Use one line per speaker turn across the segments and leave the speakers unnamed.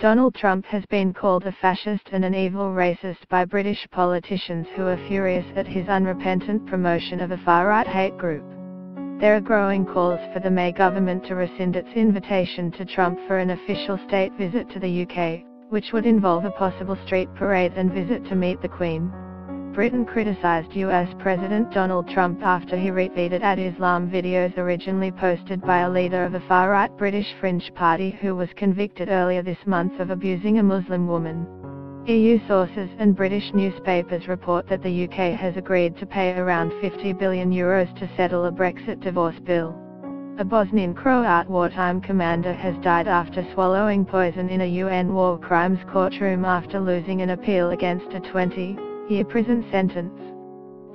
Donald Trump has been called a fascist and an evil racist by British politicians who are furious at his unrepentant promotion of a far-right hate group. There are growing calls for the May government to rescind its invitation to Trump for an official state visit to the UK, which would involve a possible street parade and visit to meet the Queen. Britain criticised US President Donald Trump after he retweeted anti-Islam videos originally posted by a leader of a far-right British fringe party who was convicted earlier this month of abusing a Muslim woman. EU sources and British newspapers report that the UK has agreed to pay around €50 billion to settle a Brexit divorce bill. A Bosnian Croat wartime commander has died after swallowing poison in a UN war crimes courtroom after losing an appeal against a 20-year prison sentence.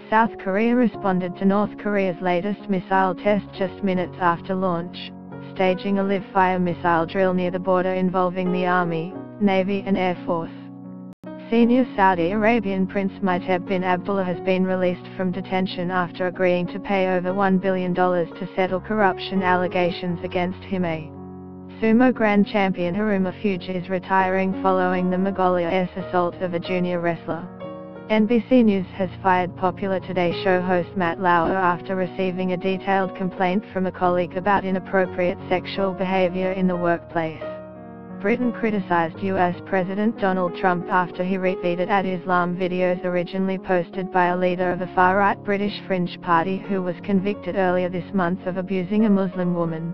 South Korea responded to North Korea's latest missile test just minutes after launch, staging a live-fire missile drill near the border involving the Army, Navy and Air Force. Senior Saudi Arabian Prince Mohammed bin Abdullah has been released from detention after agreeing to pay over $1 billion to settle corruption allegations against him. Sumo Grand Champion Haruma Fuji is retiring following the Mongolia assault of a junior wrestler. NBC News has fired popular Today Show host Matt Lauer after receiving a detailed complaint from a colleague about inappropriate sexual behavior in the workplace. Britain criticised US President Donald Trump after he retweeted anti-Islam videos originally posted by a leader of a far-right British fringe party who was convicted earlier this month of abusing a Muslim woman.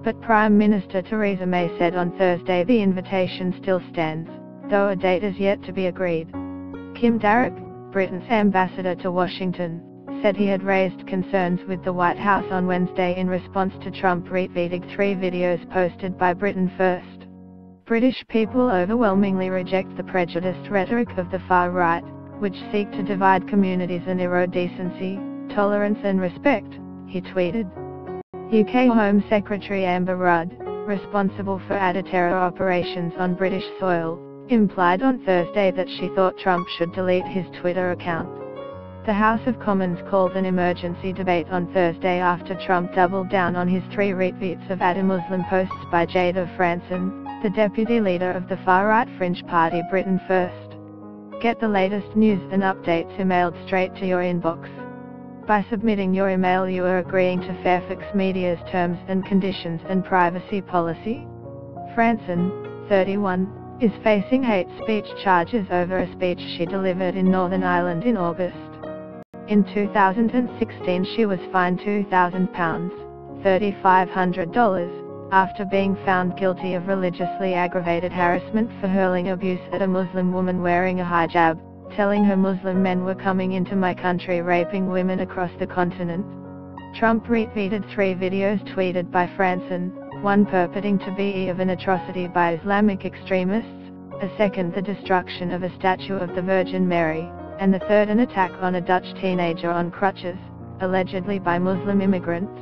But Prime Minister Theresa May said on Thursday the invitation still stands, though a date is yet to be agreed. Kim Darroch, Britain's ambassador to Washington, said he had raised concerns with the White House on Wednesday in response to Trump retweeting 3 videos posted by Britain First. British people overwhelmingly reject the prejudiced rhetoric of the far right, which seek to divide communities and erode decency, tolerance and respect, he tweeted. UK Home Secretary Amber Rudd, responsible for anti-terror operations on British soil, implied on Thursday that she thought Trump should delete his Twitter account. The House of Commons called an emergency debate on Thursday after Trump doubled down on his 3 retweets of anti-Muslim posts by Jada Franson, the deputy leader of the far-right fringe party Britain First. Get the latest news and updates emailed straight to your inbox. By submitting your email you are agreeing to Fairfax Media's terms and conditions and privacy policy. Franson, 31, is facing hate speech charges over a speech she delivered in Northern Ireland in August. In 2016 she was fined £2,000, $3,500, after being found guilty of religiously aggravated harassment for hurling abuse at a Muslim woman wearing a hijab, telling her Muslim men were coming into my country raping women across the continent. Trump retweeted 3 videos tweeted by Franson, one purporting to be of an atrocity by Islamic extremists, a second the destruction of a statue of the Virgin Mary, and the third an attack on a Dutch teenager on crutches, allegedly by Muslim immigrants.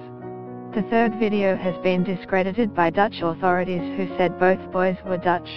The third video has been discredited by Dutch authorities who said both boys were Dutch.